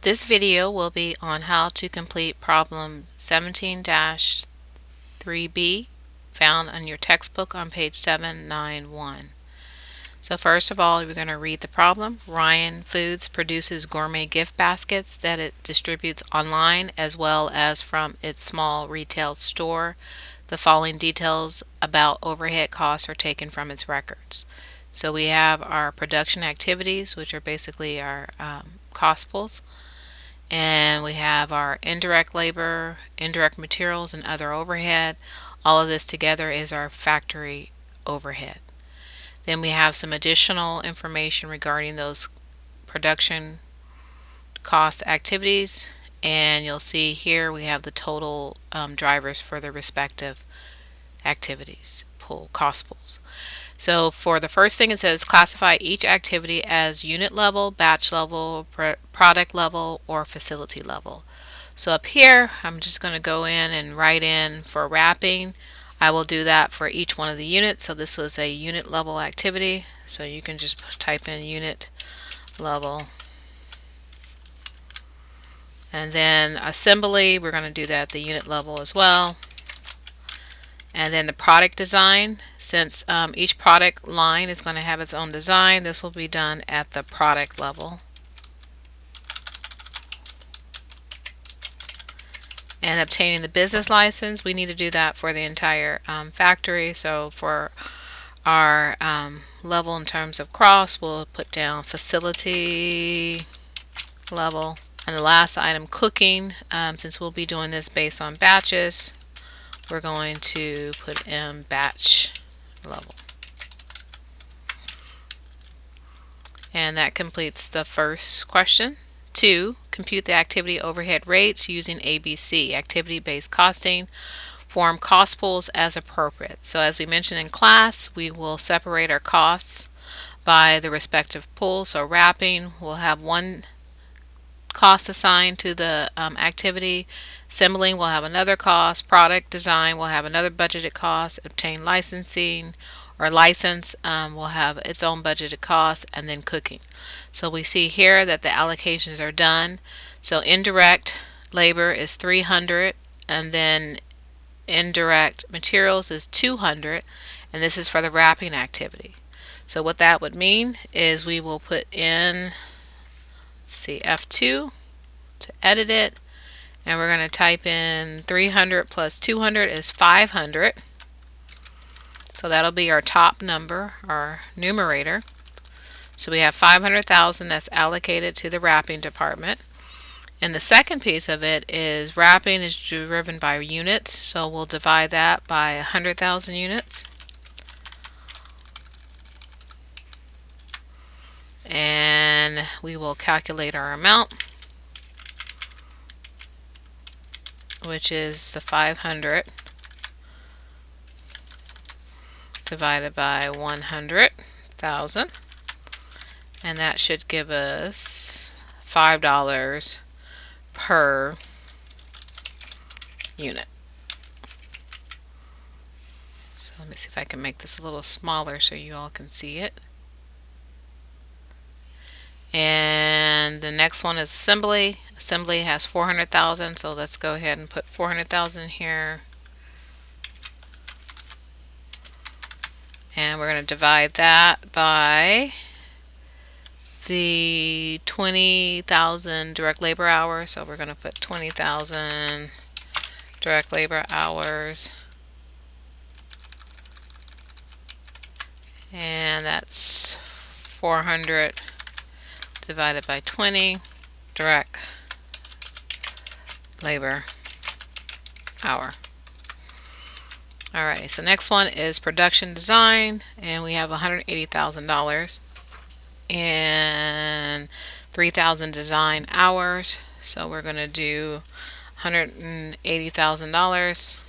This video will be on how to complete problem 17-3B found on your textbook on page 791. So first of all, we're going to read the problem. Ryan Foods produces gourmet gift baskets that it distributes online as well as from its small retail store. The following details about overhead costs are taken from its records. So we have our production activities, which are basically our cost pools. And we have our indirect labor, indirect materials, and other overhead. All of this together is our factory overhead. Then we have some additional information regarding those production cost activities, and you'll see here we have the total drivers for the respective activities, cost pools. So for the first thing, it says classify each activity as unit level, batch level, product level, or facility level. So up here, I'm just going to go in and write in for wrapping. I will do that for each one of the units. So this was a unit level activity. So you can just type in unit level. And then assembly, we're going to do that at the unit level as well. And then the product design, since each product line is going to have its own design, this will be done at the product level. And obtaining the business license, we need to do that for the entire factory. So for our level in terms of cross, we'll put down facility level. And the last item, cooking, since we'll be doing this based on batches, we're going to put in batch level. And that completes the first question. 2. Compute the activity overhead rates using ABC, activity-based costing. Form cost pools as appropriate. So as we mentioned in class, we will separate our costs by the respective pool. So wrapping will have one cost assigned to the activity. Assembling will have another cost. Product design will have another budgeted cost. Obtain licensing or license will have its own budgeted cost. And then cooking. So we see here that the allocations are done. So indirect labor is 300, and then indirect materials is 200, and this is for the wrapping activity. So what that would mean is we will put in F2 to edit it, and we're going to type in 300 plus 200 is 500. So that'll be our top number, our numerator. So we have 500,000 that's allocated to the wrapping department. And the second piece of it is wrapping is driven by units, so we'll divide that by 100,000 units. And we will calculate our amount, which is the 500 divided by 100,000, and that should give us $5 per unit. So let me see if I can make this a little smaller so you all can see it. And the next one is assembly. Assembly has 400,000, so let's go ahead and put 400,000 here. And we're going to divide that by the 20,000 direct labor hours. So we're going to put 20,000 direct labor hours. And that's 400 divided by 20 direct labor hour. Alright, so next one is production design, and we have $180,000 and 3,000 design hours. So we're going to do $180,000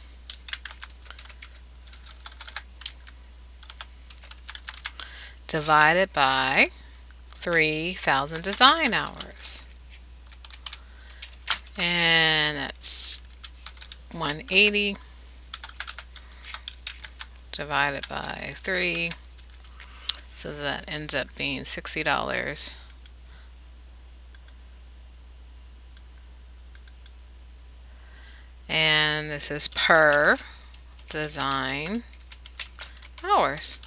divided by 3,000 design hours, and that's 180 divided by 3, so that ends up being $60 and this is per design hours.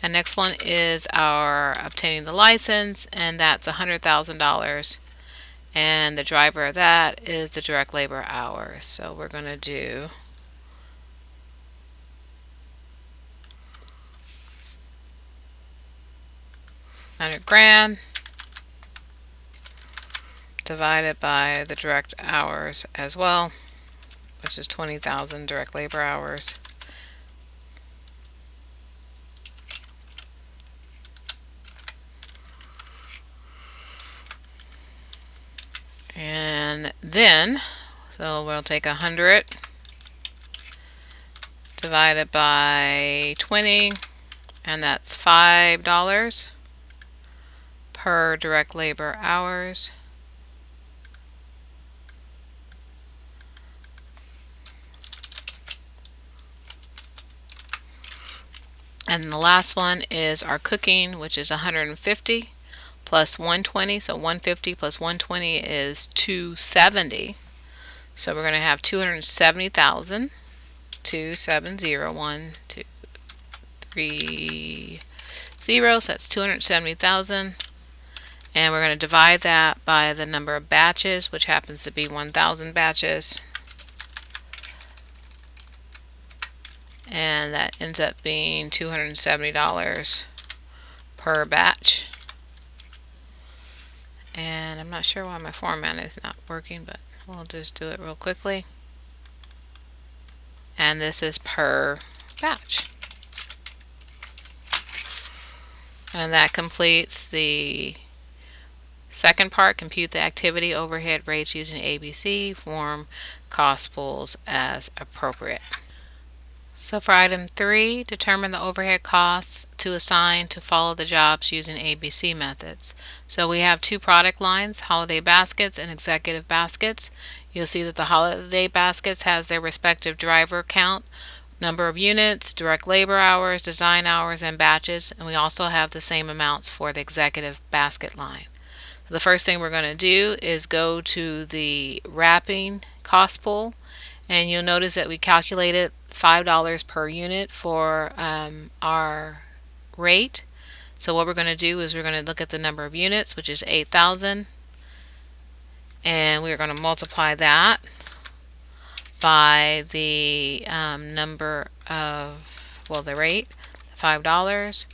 And next one is our obtaining the license, and that's $100,000. And the driver of that is the direct labor hours. So we're going to do $100,000 divided by the direct hours as well, which is 20,000 direct labor hours. And then, so we'll take 100 divided by 20, and that's $5 per direct labor hours. And the last one is our cooking, which is 150 plus 120. So 150 plus 120 is 270. So we're going to have 270,000. 270, 1, 2, 3, 0. So that's 270,000. And we're going to divide that by the number of batches, which happens to be 1,000 batches. And that ends up being $270 per batch. And I'm not sure why my format is not working, but we'll just do it real quickly. And this is per batch. And that completes the second part. Compute the activity overhead rates using ABC. Form cost pools as appropriate. So for item 3, determine the overhead costs to assign to follow the jobs using ABC methods. So we have two product lines, holiday baskets and executive baskets. You'll see that the holiday baskets has their respective driver count, number of units, direct labor hours, design hours, and batches. And we also have the same amounts for the executive basket line. So the first thing we're going to do is go to the wrapping cost pool, and you'll notice that we calculated $5 per unit for our rate. So what we're going to do is we're going to look at the number of units, which is 8,000, and we're going to multiply that by the number of, well, the rate, $5,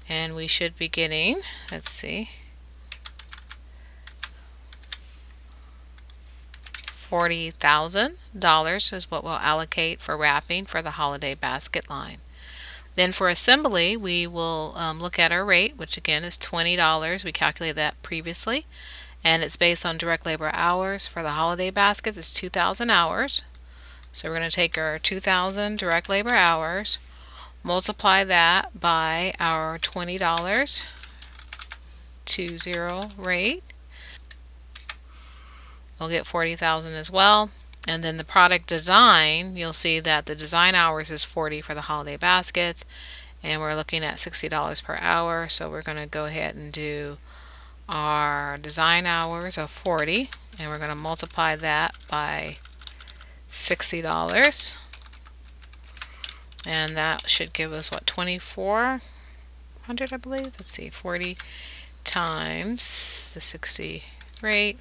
and we should be getting, let's see, $40,000 is what we'll allocate for wrapping for the holiday basket line. Then for assembly, we will look at our rate, which again is $20. We calculated that previously, and it's based on direct labor hours. For the holiday basket, it's 2,000 hours. So we're going to take our 2,000 direct labor hours, multiply that by our $20 20 rate. We'll get 40,000 as well. And then the product design, you'll see that the design hours is 40 for the holiday baskets, and we're looking at $60 per hour. So we're going to go ahead and do our design hours of 40, and we're going to multiply that by $60, and that should give us what, 2,400, I believe. Let's see, 40 times the 60 rate,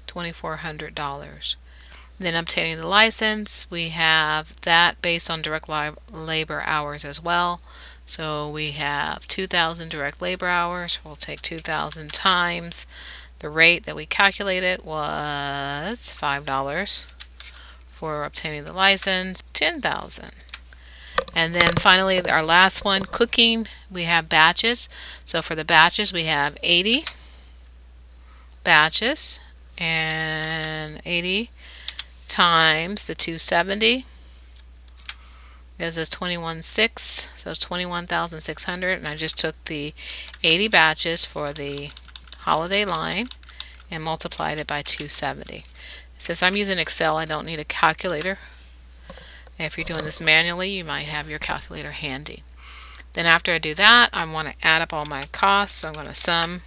$2,400. Then obtaining the license, we have that based on direct labor hours as well. So we have 2,000 direct labor hours. We'll take 2,000 times the rate that we calculated was $5 for obtaining the license, 10,000. And then finally, our last one, cooking, we have batches. So for the batches, we have 80 batches, and 80 times the 270 gives us 21,600, so 21,600. And I just took the 80 batches for the holiday line and multiplied it by 270. Since I'm using Excel, I don't need a calculator. If you're doing this manually, you might have your calculator handy. Then after I do that, I want to add up all my costs. So I'm going to sum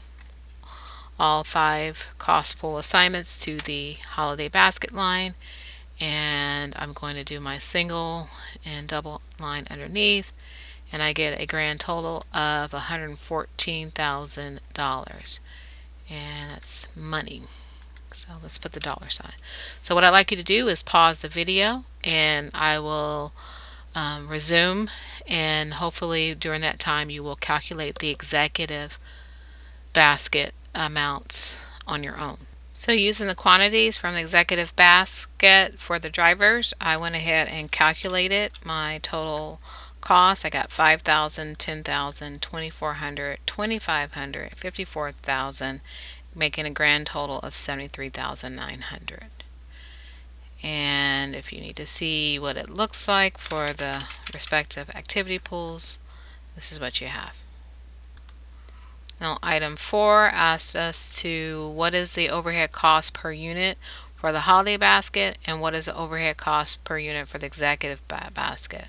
all 5 cost pool assignments to the holiday basket line, and I'm going to do my single and double line underneath, and I get a grand total of $114,000, and that's money. So let's put the dollar sign. So what I'd like you to do is pause the video, and I will resume, and hopefully during that time you will calculate the executive basket amounts on your own. So using the quantities from the executive basket for the drivers, I went ahead and calculated my total cost. I got 5,000, 10,000, 2,400, 2,500, 54,000, making a grand total of 73,900. And if you need to see what it looks like for the respective activity pools, this is what you have. Now item 4 asks us to what is the overhead cost per unit for the holiday basket, and what is the overhead cost per unit for the executive basket.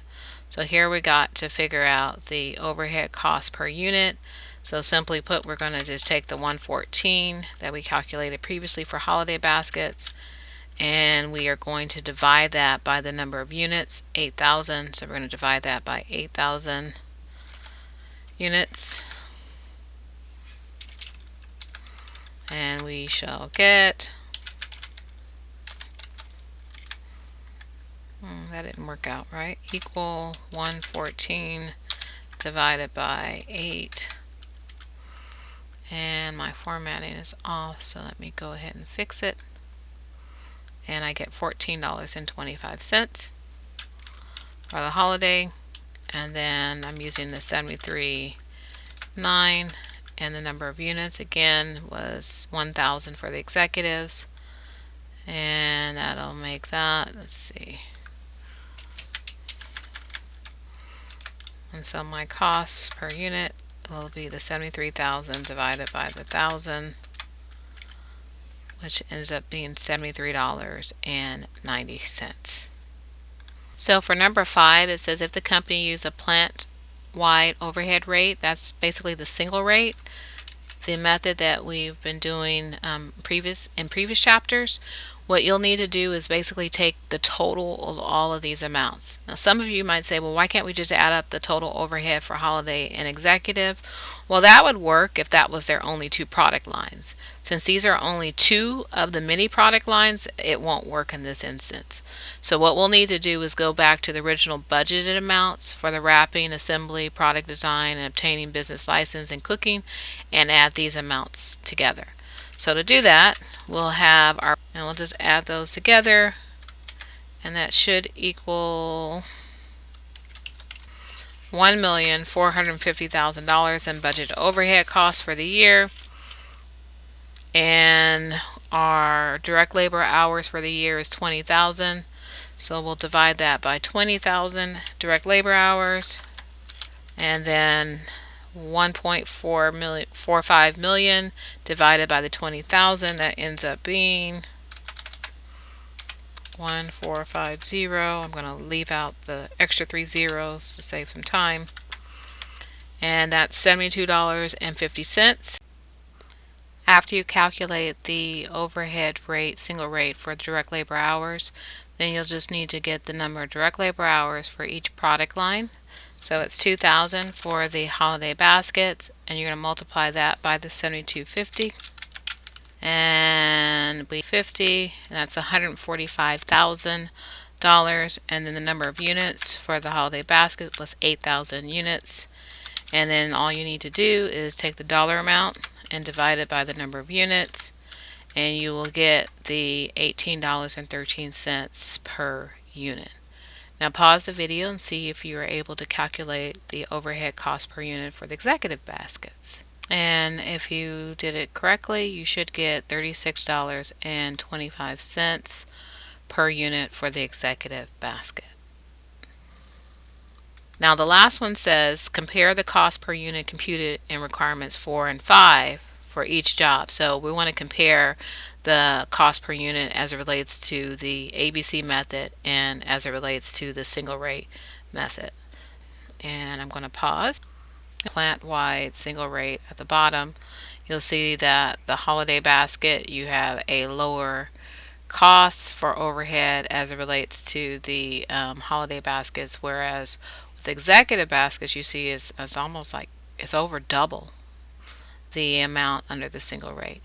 So here we got to figure out the overhead cost per unit. So simply put, we're going to just take the 114 that we calculated previously for holiday baskets, and we are going to divide that by the number of units, 8,000. So we're going to divide that by 8,000 units, and we shall get, that didn't work out right, equal 114 divided by 8. And my formatting is off, so let me go ahead and fix it. And I get $14.25 for the holiday, and then I'm using the 73.9, and the number of units again was 1,000 for the executives, and that'll make that, let's see, and so my costs per unit will be the 73,000 divided by the 1,000, which ends up being $73.90. So for number 5, it says if the company used a plant-wide overhead rate, that's basically the single rate, the method that we've been doing in previous chapters. What you'll need to do is basically take the total of all of these amounts. Now some of you might say, well, why can't we just add up the total overhead for holiday and executive? Well, that would work if that was their only 2 product lines. Since these are only 2 of the many product lines, it won't work in this instance. So what we'll need to do is go back to the original budgeted amounts for the wrapping, assembly, product design, and obtaining business license and cooking, and add these amounts together. So to do that, we'll have our, and we'll just add those together, and that should equal $1,450,000 in budgeted overhead costs for the year. And our direct labor hours for the year is 20,000. So we'll divide that by 20,000 direct labor hours, and then 1.45 million divided by the 20,000, that ends up being 1450. I'm going to leave out the extra 3 zeros to save some time, and that's $72.50. After you calculate the overhead rate, single rate for the direct labor hours, then you'll just need to get the number of direct labor hours for each product line. So it's 2,000 for the holiday baskets, and you're going to multiply that by the 72.50, and we 50, and that's $145,000. And then the number of units for the holiday basket was 8,000 units. And then all you need to do is take the dollar amount and divide it by the number of units, and you will get the $18.13 per unit. Now pause the video and see if you are able to calculate the overhead cost per unit for the executive baskets. And if you did it correctly, you should get $36.25 per unit for the executive basket. Now the last one says compare the cost per unit computed in requirements 4 and 5 for each job. So we want to compare the cost per unit as it relates to the ABC method and as it relates to the single rate method. And I'm going to pause. Plant-wide single rate at the bottom, you'll see that the holiday basket, you have a lower costs for overhead as it relates to the holiday baskets, whereas with executive baskets you see it's almost like it's over double the amount under the single rate.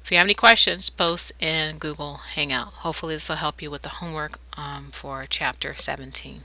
If you have any questions, post in Google Hangout. Hopefully this will help you with the homework for Chapter 17.